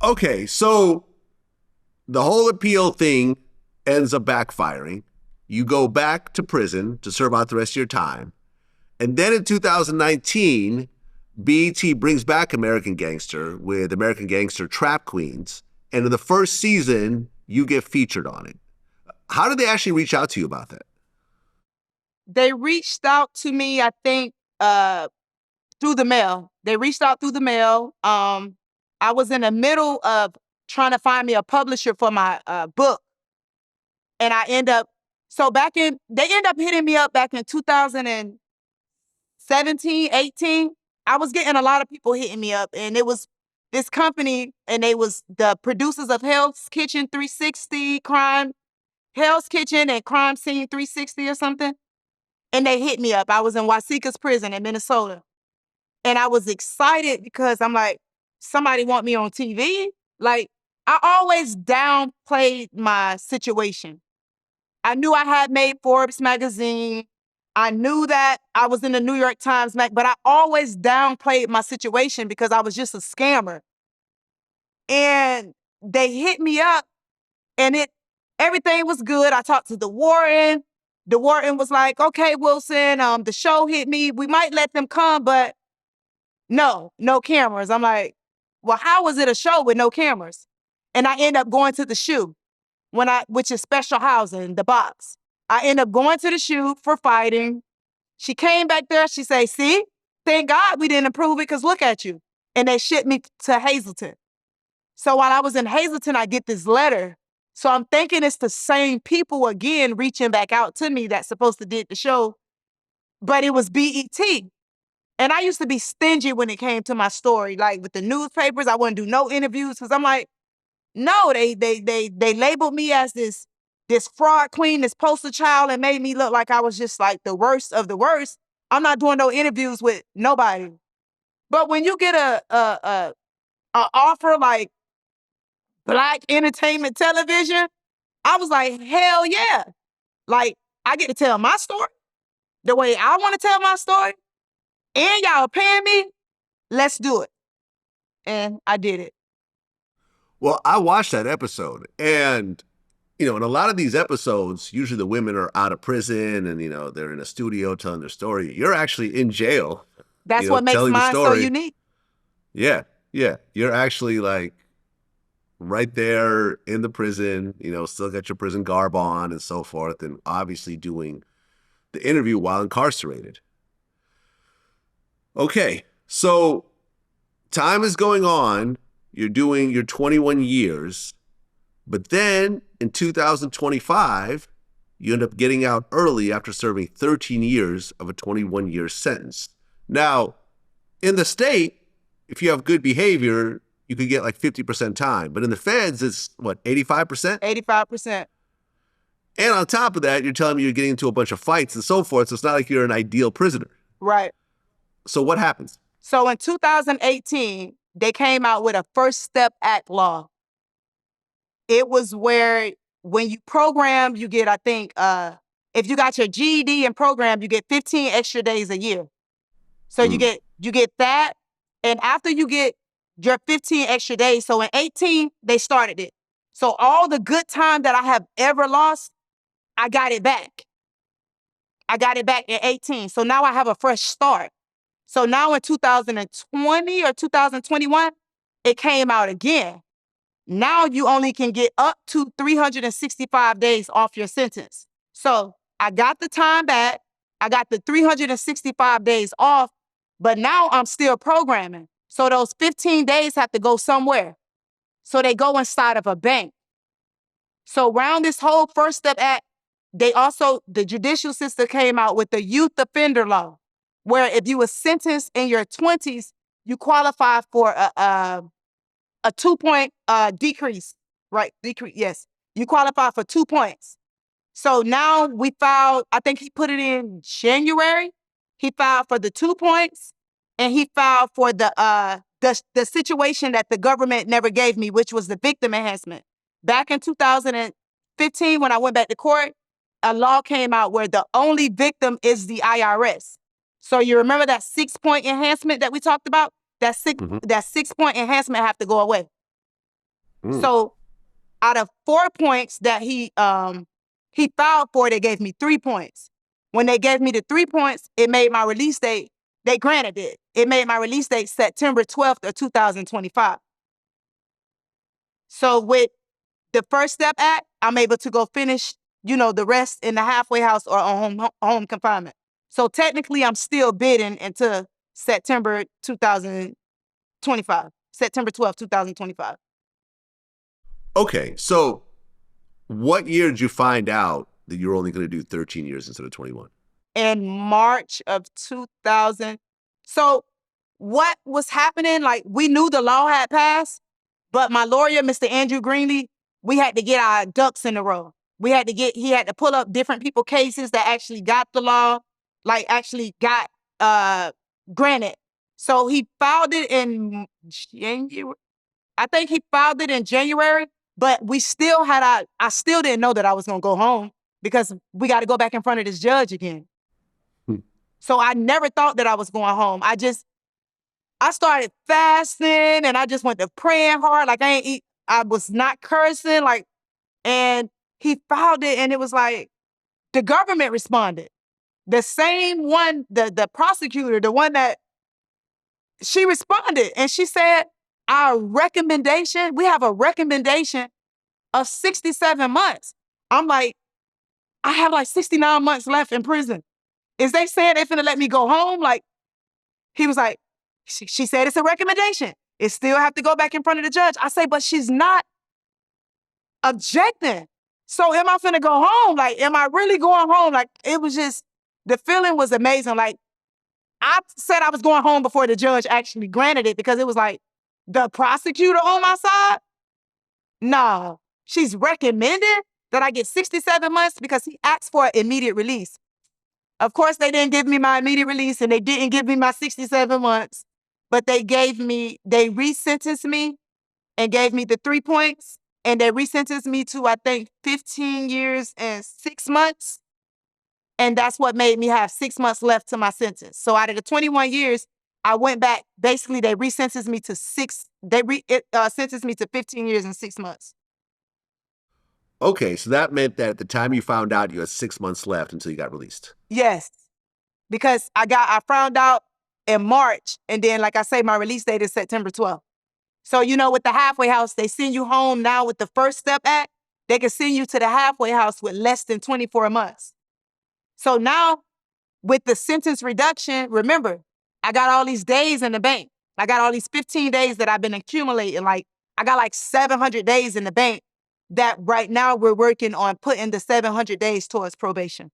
Okay, so the whole appeal thing ends up backfiring. You go back to prison to serve out the rest of your time. And then in 2019, BET brings back American Gangster with American Gangster Trap Queens. And in the first season, you get featured on it. How did they actually reach out to you about that? They reached out to me, I think, through the mail. They reached out through the mail. I was in the middle of trying to find me a publisher for my book, and I end up they end up hitting me up back in 2017, 18. I was getting a lot of people hitting me up, and it was this company, and they was the producers of Hell's Kitchen 360 Crime, Hell's Kitchen and Crime Scene 360 or something. And they hit me up. I was in Wasika's prison in Minnesota. And I was excited because I'm like, somebody want me on TV? Like, I always downplayed my situation. I knew I had made Forbes magazine. I knew that I was in the New York Times, but I always downplayed my situation because I was just a scammer. And they hit me up and everything was good. I talked to the warden. The warden was like, okay, Wilson, the show hit me. We might let them come, but no cameras. I'm like, well, how was it a show with no cameras? And I end up going to the shoe which is special housing, the box. I end up going to the shoe for fighting. She came back there. She say, see, thank God we didn't approve it because look at you. And they shipped me to Hazleton. So while I was in Hazleton, I get this letter. So I'm thinking it's the same people again reaching back out to me that's supposed to did the show, but it was BET. And I used to be stingy when it came to my story. Like with the newspapers, I wouldn't do no interviews because I'm like, no, they labeled me as this fraud queen, this poster child, and made me look like I was just like the worst of the worst. I'm not doing no interviews with nobody. But when you get a offer like Black Entertainment Television, I was like, hell yeah. Like, I get to tell my story the way I want to tell my story, and y'all are paying me. Let's do it. And I did it. Well, I watched that episode, and in a lot of these episodes, usually the women are out of prison and they're in a studio telling their story. You're actually in jail, That's what makes telling the mine so story. unique. Yeah, yeah. You're actually like right there in the prison, still got your prison garb on and so forth, and obviously doing the interview while incarcerated. Okay, so time is going on. You're doing your 21 years, but then in 2025, you end up getting out early after serving 13 years of a 21-year sentence. Now, in the state, if you have good behavior, you could get like 50% time. But in the feds, it's what, 85%? 85%. And on top of that, you're telling me you're getting into a bunch of fights and so forth. So it's not like you're an ideal prisoner. Right. So what happens? So in 2018, they came out with a First Step Act law. It was where when you program, you get, I think, if you got your GED and program, you get 15 extra days a year. So you get that. And after you get your 15 extra days, so in 18, they started it. So all the good time that I have ever lost, I got it back. I got it back in 18. So now I have a fresh start. So now in 2020 or 2021, it came out again. Now you only can get up to 365 days off your sentence. So I got the time back. I got the 365 days off, but now I'm still programming. So those 15 days have to go somewhere. So they go inside of a bank. So around this whole First Step Act, the judicial system came out with the youth offender law, where if you were sentenced in your 20s, you qualify for a 2-point decrease, right? Decrease, yes. You qualify for 2 points. So now we filed, I think he put it in January. He filed for the 2 points, and he filed for the situation that the government never gave me, which was the victim enhancement. Back in 2015, when I went back to court, a law came out where the only victim is the IRS. So you remember that 6-point enhancement that we talked about? That 6-point enhancement have to go away. So out of 4 points that he filed for, they gave me 3 points. When they gave me the 3 points, it made my release date, they granted it. It made my release date September 12th of 2025. So with the First Step Act, I'm able to go finish, the rest in the halfway house or on home confinement. So technically, I'm still bidding until September 2025, September 12th, 2025. Okay, so what year did you find out that you were only going to do 13 years instead of 21? In March of 2000. So what was happening, like we knew the law had passed, but my lawyer, Mr. Andrew Greenlee, we had to get our ducks in a row. He had to pull up different people cases that actually got the law, like actually got granted. So he filed it in January. I think he filed it in January, but we still I still didn't know that I was gonna go home because we got to go back in front of this judge again. So I never thought that I was going home. I started fasting and I just went to praying hard. Like I was not cursing, and he filed it and it was like the government responded. The same one, the prosecutor, the one that she responded and she said, we have a recommendation of 67 months. I'm like, I have like 69 months left in prison. Is they saying they're finna let me go home? Like, he was like, she said it's a recommendation. It still have to go back in front of the judge. I say, but she's not objecting. So am I finna go home? Like, am I really going home? Like, it was just, the feeling was amazing. Like, I said I was going home before the judge actually granted it because it was like, the prosecutor on my side? No, she's recommending that I get 67 months because he asked for immediate release. Of course, they didn't give me my immediate release and they didn't give me my 67 months, but they resentenced me and gave me the 3 points and they resentenced me to, I think, 15 years and 6 months. And that's what made me have 6 months left to my sentence. So out of the 21 years, I went back, basically they sentenced me to 15 years and 6 months. Okay, so that meant that at the time you found out, you had 6 months left until you got released. Yes, because I found out in March, and then, like I say, my release date is September 12th. So, with the halfway house, they send you home now with the First Step Act. They can send you to the halfway house with less than 24 months. So now, with the sentence reduction, remember, I got all these days in the bank. I got all these 15 days that I've been accumulating. Like, I got like 700 days in the bank that right now we're working on putting the 700 days towards probation.